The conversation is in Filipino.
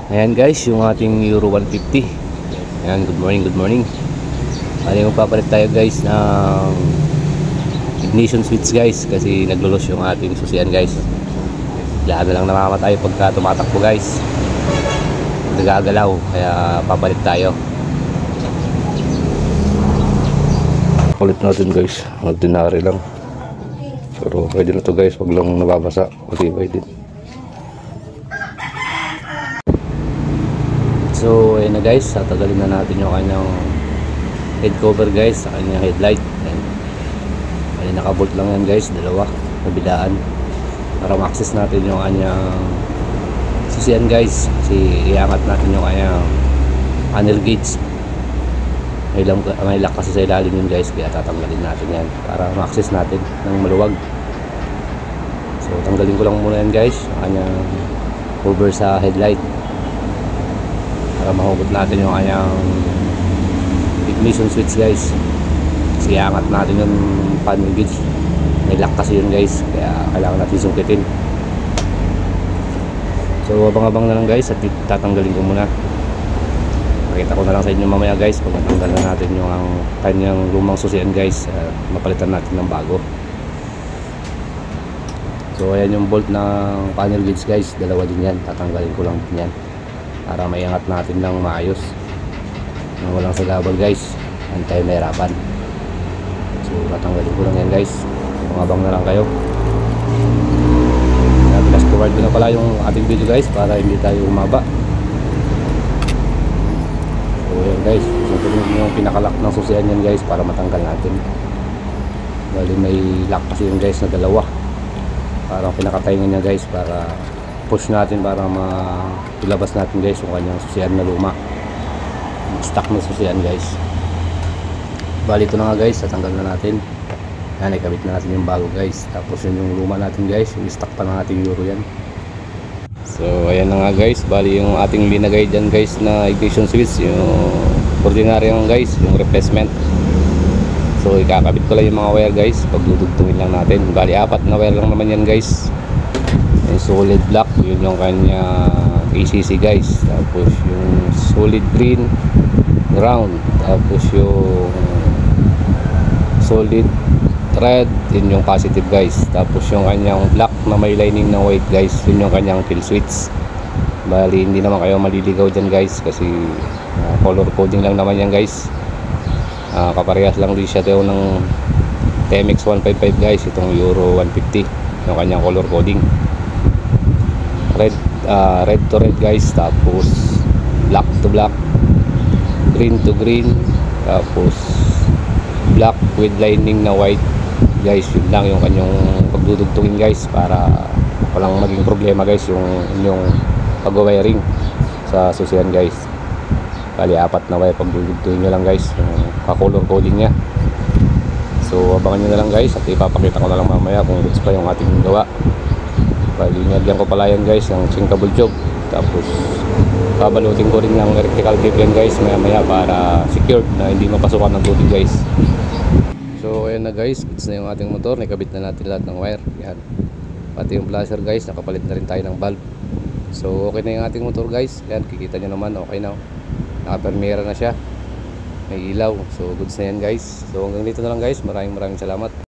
Ayan guys, yung ating Euro 150. Ayan, good morning, good morning. Ayan, magpapalit tayo guys ng ignition switch guys, kasi naglulos yung ating susian guys. Biglaan na lang namamatay pagka tumatakbo guys, nagagalaw, kaya papalit tayo. Palit natin guys, ordinary lang, pero pwede na to guys, wag lang nababasa, matibay din. So ayun na guys, tatagalin na natin yung kanyang head cover guys sa kanyang headlight. Ay nakabolt lang yan guys, dalawa nabilaan para ma-access natin yung kanyang susian guys, kasi iangat natin yung kanyang panel gauge. May lock kasi sa ilalim yun guys, kaya tatanggalin natin yan para ma-access natin ng maluwag. So tanggalin ko lang muna yan guys, yung kanyang cover sa headlight para mahugot natin yung kanyang ignition switch guys, kasi iangat natin yung panel gauge. May lock kasi yun guys, kaya kailangan natin sungkitin. So abang-abang na lang guys, at tatanggalin ko muna. Pakita ko na lang sa inyo mamaya guys pag natanggal na natin yung kanyang lumang susian guys, mapalitan natin ng bago. So ayan yung bolt ng panel gauge guys, dalawa din yan, tatanggalin ko lang din yan para maiangat natin lang maayos nang walang sagabal guys, antay mahirapan. So tatanggalin ko lang yan guys, abang na lang kayo. Fast forward ko na pala yung ating video guys para hindi tayo umaba. So yan guys, yung pinakalock ng susian yan guys para matanggal natin. Bali may lock kasi yun guys na dalawa, parang pinakataingan niya guys para push natin, para ilabas natin guys yung kanyang susian na luma, stock na susian guys. Bali ito na nga guys, tatanggal na natin. Yan, ikabit na natin yung bago guys, tapos yun yung luma natin guys, yung stock pa ng ating Euro yan. So ayan na nga guys, bali yung ating linagay dyan guys na ignition switch, yung ordinary yung guys, yung replacement. So ikakabit ko lang yung mga wire guys, pagdudugtungin lang natin. Bali 4 na wire lang naman yan guys. Yung solid black, yun yung kanya ACC guys, tapos yung solid green ground, tapos yung solid red, yun yung positive guys, tapos yung kanyang black na may lining na white guys, yun yung kanyang kill switch. Bali hindi naman kayo maliligaw dyan guys, kasi color coding lang naman yan guys. Kaparehas lang din siya daw ng TMX 155 guys, itong Euro 150, yung kanyang color coding. Red to red guys, tapos black to black, green to green, tapos black with lining na white guys. Yun lang yung kanyang pagdudugtungin guys, para walang maging problema guys yung inyong pag-wiring sa susian guys. Bali 4 na wire, pagdudugtungin nyo lang guys yung ka-color coding nya. So abangan nyo na lang guys, at ipapakita ko na lang mamaya kung goods pa yung ating gawa. Bali nilagyan ko pala yan guys ng sinkable tube, tapos babalutin ko rin ng electrical tape yan guys maya maya para secured na hindi mapasukan ng tubig guys. So ayan na guys, goods na yung ating motor, nakabit na natin lahat ng wire. Yan, pati yung flasher guys, nakapalit na rin tayo ng valve. So okay na yung ating motor guys. Yan, kikita nyo naman, okay na, nakapermera na siya, may ilaw. So goods na yan guys. So hanggang dito na lang guys, maraming salamat.